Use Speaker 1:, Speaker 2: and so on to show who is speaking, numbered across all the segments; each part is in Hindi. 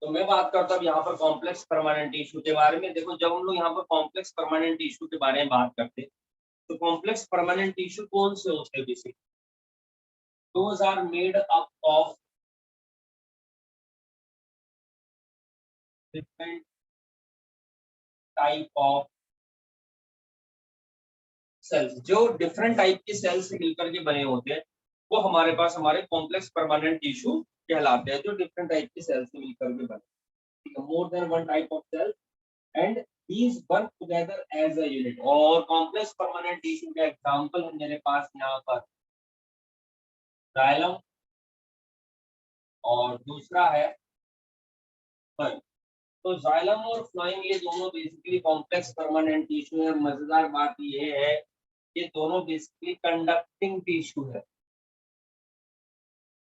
Speaker 1: तो मैं बात करता हूँ यहाँ पर कॉम्प्लेक्स परमानेंट टिश्यू के बारे में। देखो जब हम लोग यहाँ पर कॉम्प्लेक्स परमानेंट टिश्यू के बारे में बात करते हैं तो कॉम्प्लेक्स परमानेंट टिश्यू कौन से होते हैं? Basically those are made up of different type of cells. जो डिफरेंट टाइप के सेल्स से मिलकर के बने होते हैं वो हमारे पास हमारे कॉम्प्लेक्स परमानेंट टिश्यू कहलाते हैं, जो डिफरेंट टाइप के सेल्स से मिलकर के बने। More than one type of cell and these work together as a unit। और कॉम्प्लेक्स परमानेंट टिश्यू का एग्जांपल है मेरे पास यहाँ पर जाइलम और दूसरा है फ्लोएम। तो जाइलम और फ्लोएम ये दोनों बेसिकली कॉम्प्लेक्स परमानेंट टिश्यू है। मजेदार बात ये है ये दोनों बेसिकली कंडक्टिंग टिश्यू है।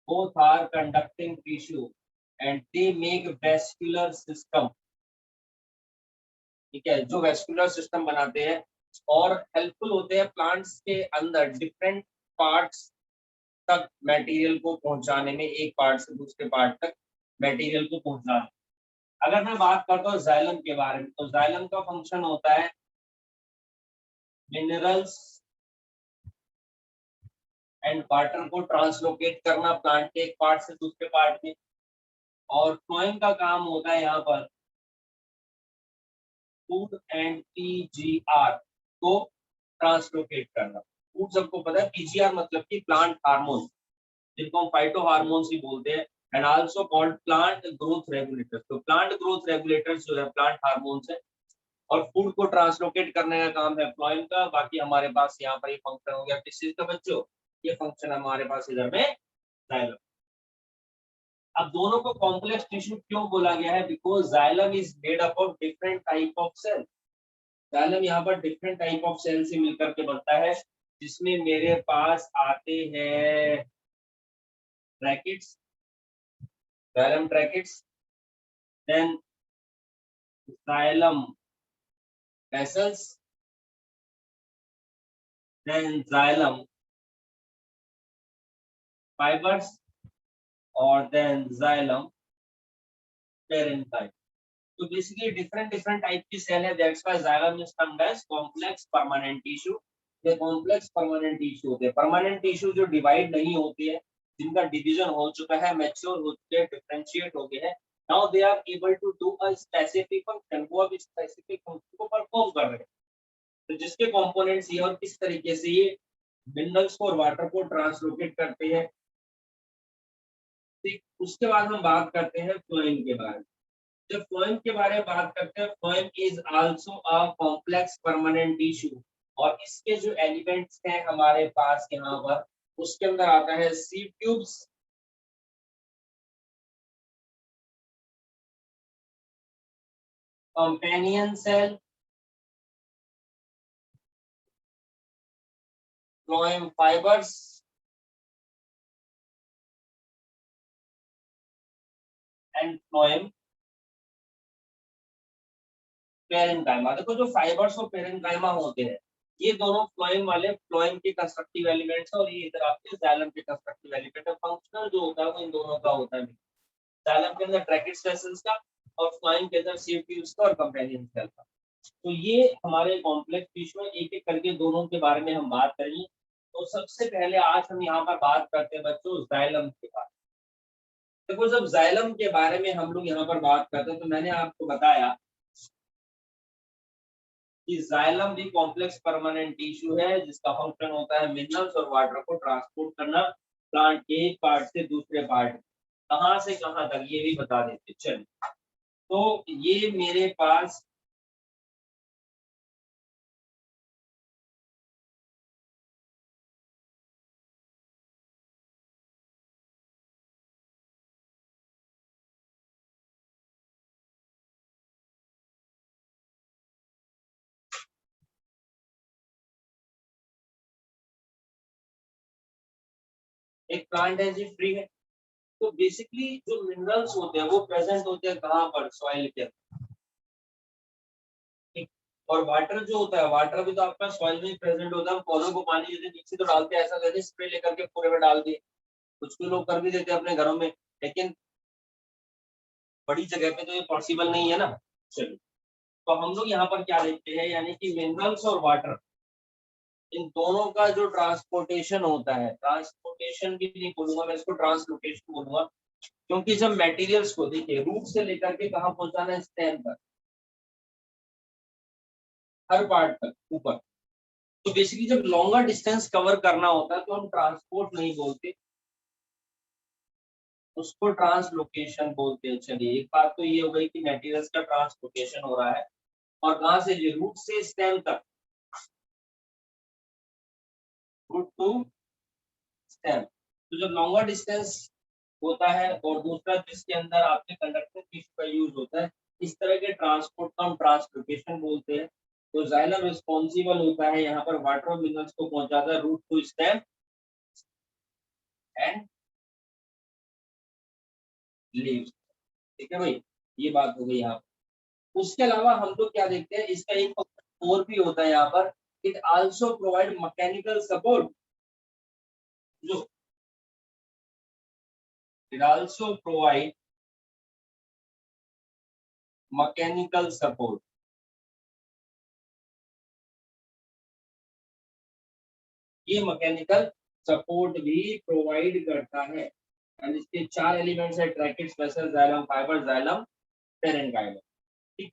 Speaker 1: both are conducting tissue and they make vascular system। ठीक है, जो वेस्कुलर सिस्टम बनाते हैं और हेल्पफुल होते हैं प्लांट्स के अंदर डिफरेंट पार्ट्स तक मटेरियल को पहुंचाने में, एक पार्ट से दूसरे पार्ट तक मटेरियल को पहुंचाने। अगर मैं बात करता हूँ जाइलम के बारे में तो जाइलम का फंक्शन होता है मिनरल्स एंड वाटर को ट्रांसलोकेट करना प्लांट के एक पार्ट से दूसरे पार्ट में। और फ्लोएम का काम होता है यहाँ पर फूड एंड पीजीआर को ट्रांसलोकेट करना। फूड सबको पता है, पीजीआर मतलब कि प्लांट हार्मोन, जिनको हम फाइटो हार्मोन्स ही बोलते हैं, and also called plant growth regulators. तो प्लांट ग्रोथ रेगुलेटर्स जो है प्लांट हार्मोन्स है और फूड को ट्रांसलोकेट करने का काम है फ्लोएम का। बाकी हमारे पास यहाँ पर ये फंक्शन हो गया किस चीज का बच्चों? ये फंक्शन हमारे पास इधर में जाइलम। अब दोनों को कॉम्प्लेक्स टिश्यू क्यों बोला गया है? Because xylem is made up of different type of cell. Xylem यहाँ पर डिफरेंट टाइप ऑफ सेल से मिलकर के बनता है, जिसमें मेरे पास आते हैं brackets, xylem brackets, then xylem vessels, then xylem fibres और देन जाइलम पेरेन्काइम। तो बेसिकली डिफरेंट डिफरेंट टाइप की सेल है, that's why xylem is termed as complex permanent tissue. ये कॉम्प्लेक्स परमानेंट टिश्यू होते हैं। परमानेंट टिश्यू जो डिवाइड नहीं होती है, जिनका डिवीजन हो चुका है, मैच्योर हो चुके हैं, डिफरेंशिएट हो गए हैं, now they are able to do a specific function. वो अब स्पेसिफिक फंक्शन को परफॉर्म कर रहे हैं। तो जिसके कंपोनेंट्स ये और किस तरीके से ये मिनरल्स को और वाटर को ट्रांसलोकेट करते हैं। ठीक, उसके बाद हम बात करते हैं फ्लोएम के बारे में। जब फ्लोएम के बारे में बात करते हैं, phloem is also a complex permanent tissue और इसके जो एलिमेंट्स हैं हमारे पास यहाँ पर, उसके अंदर आता है sieve tubes, companion cell, phloem fibres and phloem parenchyma. देखो जो फाइबर्स और पेरेन्काइमा होते हैं ये दोनों फ्लोएम वाले, फ्लोएम के कंस्ट्रक्टिव एलिमेंट्स है और ये इधर आपके जाइलम के कंस्ट्रक्टिव एलिमेंट है। फंक्शनल जो होता है वो इन दोनों का होता है, जाइलम के अंदर ब्रैकेट्स वेसल्स का और फ्लोएम के अंदर सीड ट्यूब्स का और कंपेनियन सेल का। तो ये हमारे कॉम्प्लेक्स टिश्यू है, एक एक करके दोनों के बारे में हम बात करेंगे। तो सबसे पहले आज हम यहाँ पर बात करते हैं बच्चों जाइलम के बारे में। देखो जब जाइलम के बारे में हम लोग यहाँ पर बात करते हैं तो मैंने आपको बताया कि जाइलम भी कॉम्प्लेक्स परमानेंट टिश्यू है, जिसका फंक्शन होता है मिनरल्स और वाटर को ट्रांसपोर्ट करना प्लांट के एक पार्ट से दूसरे पार्ट, कहाँ से कहाँ तक ये भी बता देते। चलिए, तो ये मेरे पास एक प्लांट है जी, फ्री है। तो बेसिकली जो मिनरल्स होते हैं वो प्रेजेंट होते हैं कहाँ पर? सॉइल के अंदर। ठीक, और वाटर जो होता है, वाटर भी तो आपका सॉइल में ही प्रेजेंट होता है। हम पौधों को पानी जैसे नीचे तो डालते हैं, ऐसा कहते स्प्रे लेकर के पूरे में डाल दिए, कुछ भी लोग कर भी देते हैं अपने घरों में, लेकिन बड़ी जगह पे तो ये पॉसिबल नहीं है ना। चलिए, तो हम लोग यहाँ पर क्या देखते हैं, यानी कि मिनरल्स और वाटर, इन दोनों का जो ट्रांसपोर्टेशन होता है, ट्रांसपोर्टेशन भी नहीं बोलूंगा मैं इसको, ट्रांसलोकेशन बोलूंगा, क्योंकि जब मटेरियल्स को देखिए रूट से लेकर के कहाँ पहुंचाना है, स्टेम तक, हर पार्ट तक ऊपर। तो बेसिकली जब लॉन्गर डिस्टेंस कवर करना होता है तो हम ट्रांसपोर्ट नहीं बोलते, उसको ट्रांसलोकेशन बोलते हैं। चलिए, एक बात तो ये हो गई कि मटेरियल्स का ट्रांसलोकेशन हो रहा है, और कहाँ से, रूट से स्टेम तक, रूट टू स्टेम। तो जब लॉन्गर डिस्टेंस होता है और दूसरा जिसके अंदर आपके कंडक्टिंग टिश्यू का यूज होता है, इस तरह के ट्रांसपोर्ट को हम ट्रांसलोकेशन बोलते हैं। तो जाइलम रिस्पॉन्सिबल होता है यहाँ पर वाटर और मिनरल्स को पहुंचाता है root to stem and leaves. ठीक है भाई, ये बात हो गई यहाँ पर। उसके अलावा हम लोग क्या देखते हैं, इसका एक और भी होता है यहाँ पर, it also provide mechanical support, जो it also provide mechanical support. ये मैकेनिकल सपोर्ट भी प्रोवाइड करता है, एंड इसके चार एलिमेंट्स है, tracheids, vessel, xylem fibre, xylem parenchyma. ठीक।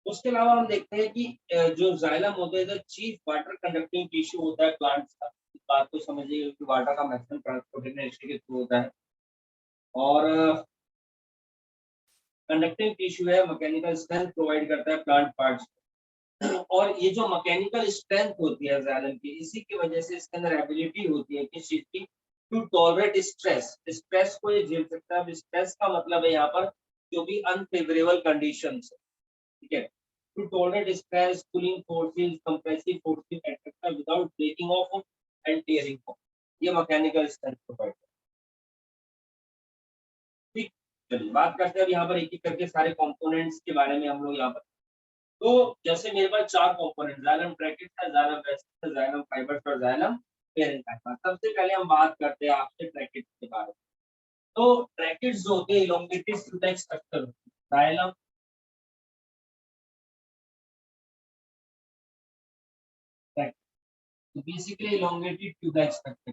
Speaker 1: उसके अलावा हम देखते हैं कि जो जाइलम होता है, चीफ वाटर कंडक्टिंग टिश्यू होता है प्लांट्स का। इस बात को समझिए कि वाटर का मैक्सिमम ट्रांसपोर्टेशन इसके के थ्रू होता है, और कंडक्टिंग टिश्यू है, मैकेनिकल स्ट्रेंथ प्रोवाइड करता है प्लांट पार्ट्स। और ये जो मैकेनिकल स्ट्रेंथ होती है जाइलम की, इसी की वजह से इसके अंदर एबिलिटी होती है किस चीज की, टू टॉलरेट स्ट्रेस, स्ट्रेस को ये झेल सकता है। स्ट्रेस का मतलब है यहाँ पर जो भी अनफेवरेबल कंडीशंस है, ठीक है, to tolerate stress, cooling forces, compressive forces etcetera without breaking off and tearing off, ये मैकेनिकल स्ट्रेंथ प्रोवाइड करता है। ठीक। चलिए, बात करते हैं अब यहाँ पर एक एक करके सारे कंपोनेंट्स के बारे में हम लोग यहाँ पर। तो जैसे मेरे पास चार कंपोनेंट, जाइलम ब्रैकेट है, जाइलम वेसिकल है, जाइलम फाइबर्स और जाइलम पेरेन्काइमा। सबसे पहले हम बात करते हैं आपसे ब्रैकेट के बारे में। तो ब्रैकेट्स जो होते हैं इलोंगेटेड ट्यूबलाइक स्ट्रक्चर होते हैं, जाइलम ब्रैकेट, तो बेसिकली इलोंगेटेड ट्यूबलाइक स्ट्रक्चर।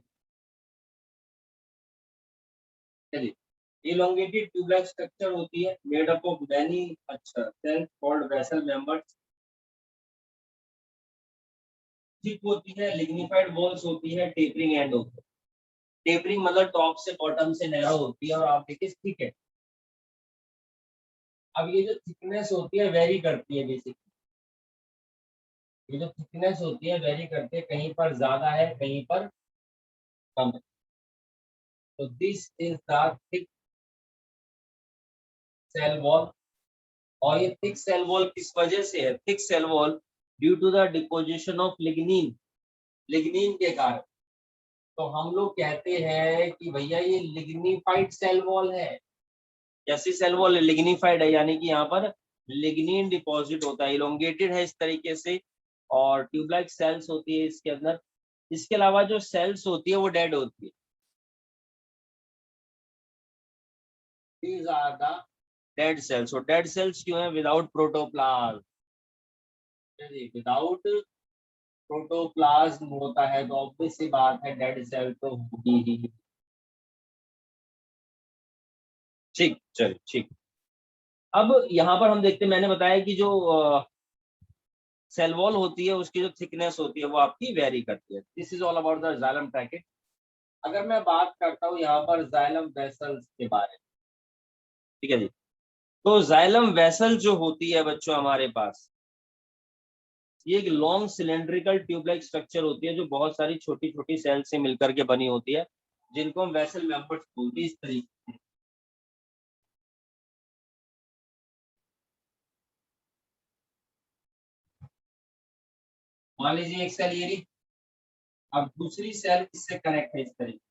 Speaker 1: चलिए, इलोंगेटेड ट्यूबलाइक स्ट्रक्चर होती है मेड अप ऑफ मैनी अच्छा cells called vessel members. Thick होती है, लिग्निफाइड वॉल्स होती है, टेपरिंग एंड होती है। टेपरिंग मतलब टॉप से बॉटम से नैरो होती है, और आप देखिए ठीक है। अब ये जो थिकनेस होती है वेरी करती है बेसिकली, ये जो थिकनेस होती है वेरी करती है, कहीं पर ज्यादा है कहीं पर कम है। तो this is the thick cell wall. और ये थिक सेल वॉल किस वजह से है, thick cell wall due to the deposition of lignin, lignin के कारण। तो हम लोग कहते हैं कि भैया ये लिग्निफाइड सेल वॉल है। कैसी सेल वॉल है, लिग्निफाइड है, यानी कि यहाँ पर लिग्निन डिपॉजिट होता है, इलोंगेटेड है इस तरीके से, और ट्यूबलाइक सेल्स होती है इसके अंदर। इसके अलावा जो सेल्स होती है वो डेड होती है। These are the dead cells. So dead cells क्यों है, विदाउट प्रोटोप्लाज्म। विदाउट प्रोटोप्लाज्म होता है तो ऑब्वियस सी बात है डेड सेल तो होगी ही। ठीक, चलिए ठीक। अब यहाँ पर हम देखते हैं, मैंने बताया कि जो सेल वॉल होती है उसकी जो थिकनेस होती है वो आपकी वेरी करती है। This is all about the xylem ट्रैकेट। अगर मैं बात करता हूँ यहाँ पर जाइलम वेसल्स के बारे में, ठीक है जी। तो जाइलम वेसल जो होती है बच्चों हमारे पास, ये एक लॉन्ग सिलेंड्रिकल ट्यूबलाइक स्ट्रक्चर होती है जो बहुत सारी छोटी छोटी सेल से मिलकर के बनी होती है, जिनको हम वेसल मेंबर्स बोलते हैं इस तरीके से। मान लीजिए एक सेल ये रही, अब दूसरी सेल इससे कनेक्ट है इस तरीके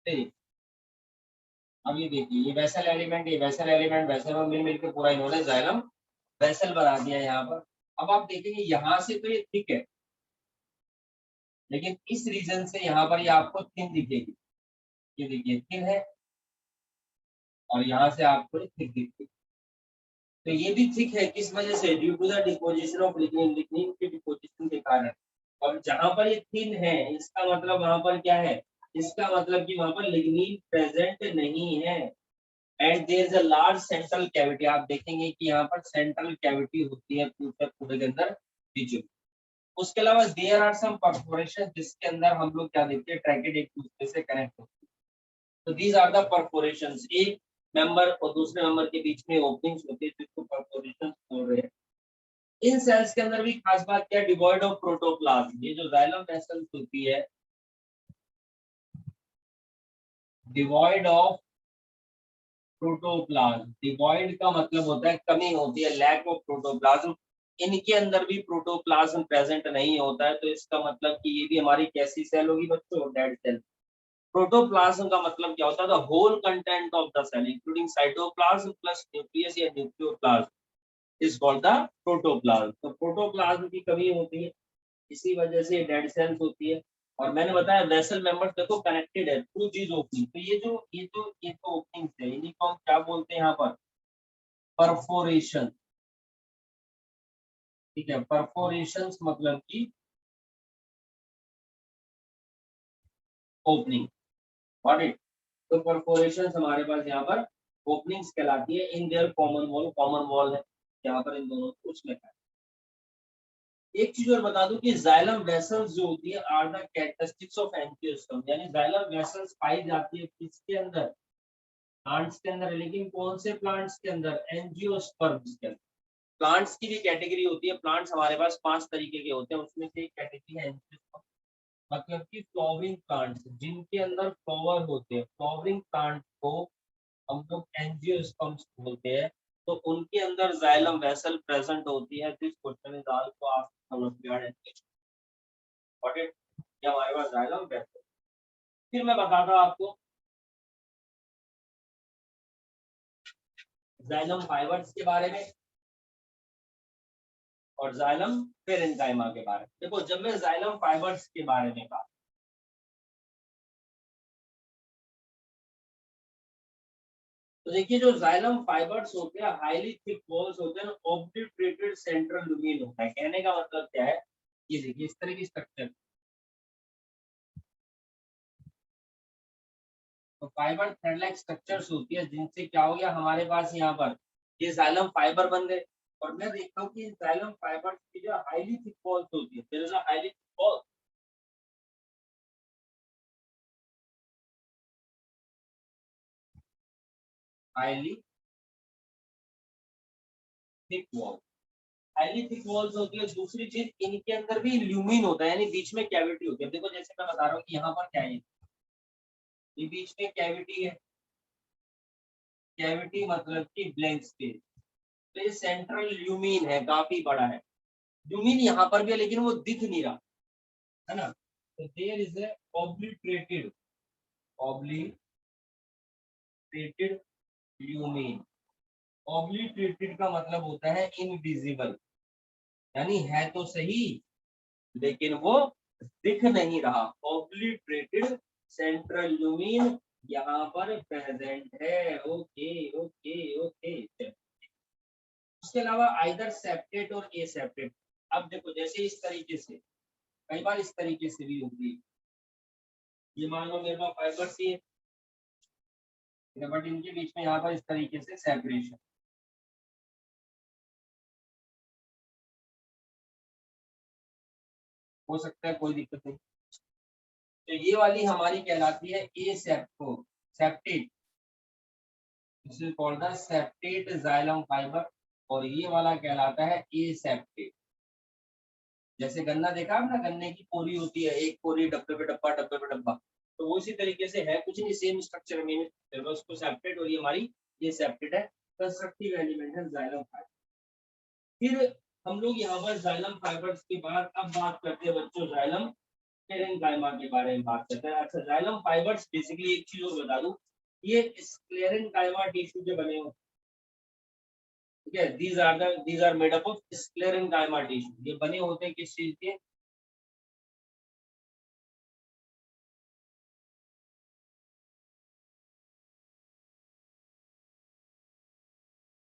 Speaker 1: देखिए अब ये देखिए, ये वेसल एलिमेंट, ये वेसल एलिमेंट, वेसल में मिल मिलकर पूरा इन्होंने जाइलम वेसल बना दिया यहाँ पर। अब आप देखेंगे यहाँ से तो ये थिक है, लेकिन इस रीजन से यहाँ पर ये आपको थिन दिखेगी। ये देखिए थिन है, और यहाँ से आपको थिक दिखेगी। तो ये भी थिक है, किस वजह से? Due to the deposition of lignin, lignin के डिपोजिशन के कारण। और जहां पर ये थिन है, इसका मतलब वहां पर क्या है? इसका मतलब कि वहां पर लिग्निन प्रेजेंट नहीं है। And there is a large central cavity. आप देखेंगे कि यहाँ पर सेंट्रल कैविटी होती है पूरे के अंदर बीच। उसके अलावा देयर आर सम परफोरेशन, जिसके अंदर हम लोग क्या देखते हैं, ट्रैकेट एक दूसरे से कनेक्ट होते हैं। तो दीज आर द परफोरेशंस। एक मेंबर और दूसरे मेंबर के बीच में ओपनिंग्स होती है, जिसको परफोरेशंस बोल रहे हैं। इन सेल्स के अंदर भी खास बात क्या है? Devoid of protoplasm. ये जो जाइलम वेसल्स होती है, डिवॉइड ऑफ प्रोटोप्लाज्म। डिवॉइड का मतलब होता है कमी होती है, लैक ऑफ प्रोटोप्लाज्म। इनके अंदर भी प्रोटोप्लाज्म प्रेजेंट नहीं होता है, तो इसका मतलब कि ये भी हमारी कैसी सेल होगी बच्चों? Dead cell. प्रोटोप्लाज्म का मतलब क्या होता है? The whole content of the cell including cytoplasm plus nucleus या nucleoplasm is called the protoplasm. तो प्रोटोप्लाज्म की कमी होती है, इसी वजह से डेड सेल्स होती है। और मैंने बताया वेसल मेंबर्स देखो कनेक्टेड है थ्रू दीज ओपनिंग। तो ये जो ओपनिंग्स है, इन्हीं को हम क्या बोलते हैं यहाँ पर? परफोरेशन। ठीक है, परफोरेशंस मतलब की ओपनिंग। Got it? तो परफोरेशंस हमारे पास यहाँ पर ओपनिंग्स कहलाती है। In their common wall, common wall है यहाँ पर इन दोनों, उसमें है। एक चीज और बता दूं कि जाइलम वेसल्स जो होती है are the characteristics of angiosperm. यानी जाइलम वेसल्स पाई जाती है किसके अंदर? प्लांट्स के अंदर। लेकिन कौन से प्लांट्स के अंदर? एंजियोस्पर्म्स के अंदर। प्लांट्स की भी कैटेगरी होती है। प्लांट्स हमारे पास 5 तरीके के होते हैं, उसमें से एक कैटेगरी है एंजियोस्पर्म, मतलब कि फ्लावरिंग प्लांट्स, जिनके अंदर फ्लावर होते हैं। फ्लावरिंग प्लांट को हम लोग एंजियोस्पर्म्स बोलते हैं। तो उनके अंदर जाइलम वेसल प्रेजेंट होती है। This question is also asked olympiad and ये हमारे पास जाइलम वेसल। फिर मैं बताता हूँ आपको जाइलम फाइबर्स के बारे में और जाइलम पेरेन्काइमा के बारे में। देखो जब मैं जाइलम फाइबर्स के बारे में बात, तो देखिए जो जाइलम फाइबर्स होते हैं हाईली थिक वॉल्स होते हैं, ऑब्लिटरेटेड सेंट्रल लुमेन होता है। कहने का मतलब क्या है? ये देखिए इस तरह की स्ट्रक्चर। तो फाइबर थ्रेड लाइक स्ट्रक्चर्स होती है, जिनसे क्या हो गया हमारे पास यहाँ पर ये जाइलम फाइबर बन गए। और मैं देखता हूँ कि जाइलम फाइबर की जो हाईली थिक वॉल्स होती है, there is a highly thick wall, highly thick wall, highly thick walls होती है। दूसरी चीज इनके अंदर भी ल्यूमिन होता है, यानी बीच में कैविटी होती है। देखो जैसे मैं बता रहा हूँ कि यहाँ पर क्या है, ये बीच में कैविटी है। कैविटी मतलब कि ब्लैंक स्पेस। तो ये सेंट्रल ल्यूमिन है, काफी बड़ा है। ल्यूमिन यहाँ पर भी है, लेकिन वो दिख नहीं रहा है ना। तो there is a obliterated, obliterated lumen. Obliterated का मतलब होता है इनविजिबल, यानी है तो सही लेकिन वो दिख नहीं रहा। ऑब्लिटरेटेड सेंट्रल ल्यूमिन यहाँ पर प्रेजेंट है। Okay okay okay. उसके अलावा आइदर सेप्टेट और ए सेप्टेट। अब देखो जैसे इस तरीके से, कई बार इस तरीके से भी होती है। ये मान लो मेरे पास फाइबर सी है, बट इनके बीच में यहाँ पर इस तरीके से सेपरेशन हो सकता है, कोई दिक्कत नहीं। तो ये वाली हमारी कहलाती है a septo, septate. This is called the septate xylem fibre. और ये वाला कहलाता है ए सेप्टेट। जैसे गन्ना देखा आपने, गन्ने की पोरी होती है, एक पोरी डब्बे पे डब्बा, डब्बे पे डब्बा। तो वो इसी तरीके से है, कुछ नहीं, सेम स्ट्रक्चर में उसको सेपरेट। और ये हमारी ये सेपरेट है, कंस्ट्रक्टिव एलिमेंट है जाइलम फाइबर। फिर हम लोग यहाँ पर जाइलम फाइबर्स के बाद अब बात करते हैं बच्चों जाइलम पेरेन्काइमा के बारे में बात करते हैं। अच्छा, जाइलम फाइबर्स बेसिकली एक चीज और बता दूं, ये स्क्लेरेन्काइमा टिश्यू के बने हो, ठीक है। These are made up of sclerenchyma tissue. ये बने होते हैं किस चीज के?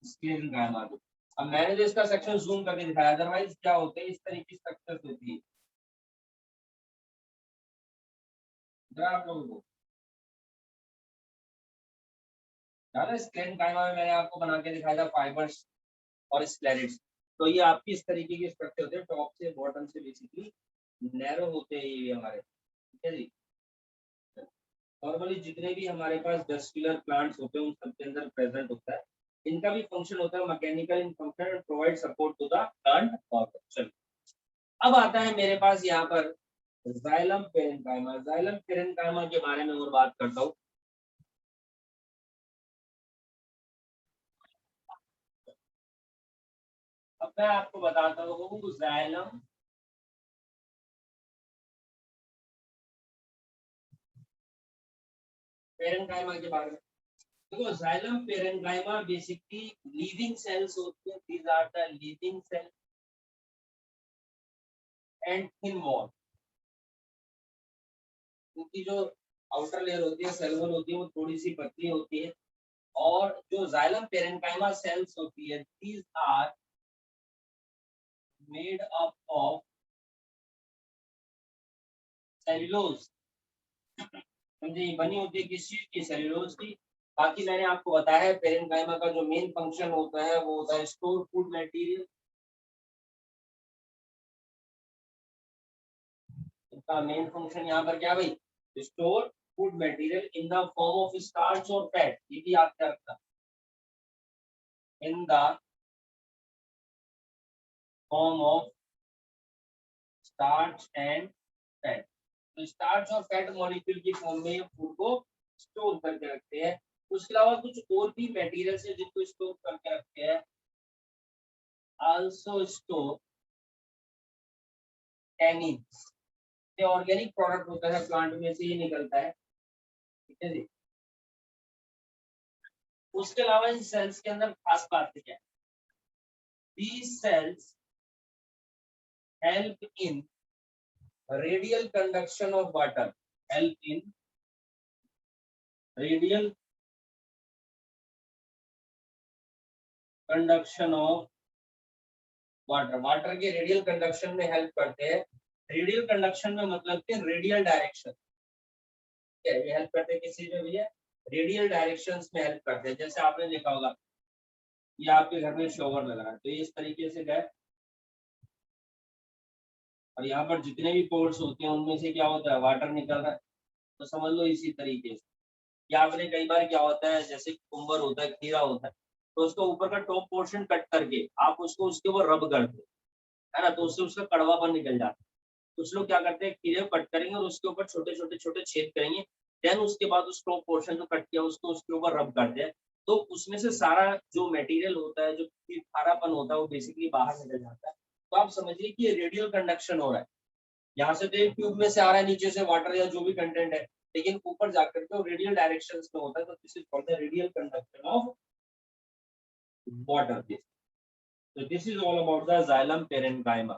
Speaker 1: स्क्लेरेन्काइमा के। अब मैंने जो इसका सेक्शन जूम करके दिखाया, अदरवाइज क्या होते हैं, इस तरह की स्ट्रक्चर्स होती है। जरा आप लोगों को स्क्लेरेन्काइमा में मैंने आपको बना के दिखाया था फाइबर्स और स्क्लेरेट्स। तो ये आपकी इस तरीके के स्ट्रक्चर होते हैं, टॉप से बॉटम से बेसिकली नैरो होते हैं ये हमारे, ठीक है जी। नॉर्मली जितने भी हमारे पास वेस्कुलर प्लांट्स होते हैं उन सबके अंदर प्रेजेंट होता है। इनका भी फंक्शन होता है mechanical in function and provide support to the plant organ. अब आता है मेरे पास यहाँ पर जाइलम पेरेन्काइमा। जाइलम पेरेन्काइमा के बारे में और बात करता हूँ। अब मैं आपको बताता हूँ जाइलम पेरेन्काइमा के बारे में। देखो, xylem parenchyma basically living cells होते हैं। These are the living cell and thin wall. उनकी जो आउटर लेयर होती है, सेल वॉल होती है, वो थोड़ी सी पतली होती है। और जो जाइलम पेरेन्काइमा सेल्स होती है, these are made up of cellulose. समझे, बनी होती है किस चीज की? सेल्यूलोज की। बाकी मैंने आपको बताया है पेरेन्काइमा का जो मेन फंक्शन होता है वो होता है स्टोर फूड मटेरियल। इसका मेन फंक्शन यहाँ पर क्या भाई? Store food material in the form of starch और फैट। ये भी याद क्या रखना, in the form of starch and fat. तो स्टार्च और फैट मॉलिक्यूल की फॉर्म में फूड को स्टोर करके रखते हैं। उसके अलावा कुछ और भी मटेरियल्स है जिनको स्टोर करके रखते हैं। Also store tannin. ये ऑर्गेनिक प्रोडक्ट होता है, प्लांट में से ही निकलता है, ठीक है जी। उसके अलावा इन सेल्स के अंदर खास बात क्या है? These cells help in radial conduction of water. Help in radial conduction of water. Water के रेडियल कंडक्शन में हेल्प करते हैं। रेडियल कंडक्शन में मतलब कि रेडियल डायरेक्शन, ये हेल्प करते हैं किस चीज में भैया? रेडियल डायरेक्शंस में हेल्प करते हैं। जैसे आपने देखा होगा, ये आपके घर में शॉवर लग रहा है, तो ये इस तरीके से गए और यहाँ पर जितने भी पोर्ट्स होते हैं उनमें से क्या होता है? वाटर निकल रहा है। तो समझ लो इसी तरीके से। या आपने कई बार क्या होता है, जैसे कुकुम्बर होता है, खीरा होता है, तो उसका ऊपर का टॉप पोर्शन कट करके आप उसको उसके ऊपर रब करते है ना, तो उससे उसका कड़वापन निकल जाता है। कुछ लोग क्या करते हैं, खीरे को कट करेंगे और उसके ऊपर छोटे छोटे छोटे छेद करेंगे, देन उसके बाद उस टॉप पोर्शन जो कट किया उसको उसके ऊपर रब करते हैं। तो उसमें से सारा जो मटेरियल होता है, जो खारापन होता है, वो बेसिकली बाहर निकल जाता है। तो आप समझिए कि ये रेडियल कंडक्शन हो रहा है। यहाँ से तो एक ट्यूब में से आ रहा है, नीचे से वाटर या जो भी कंटेंट है, लेकिन ऊपर जाकर के वो रेडियल डायरेक्शंस में होता है। तो this is called the radial conduction of water. So this is all about the xylem parenchyma.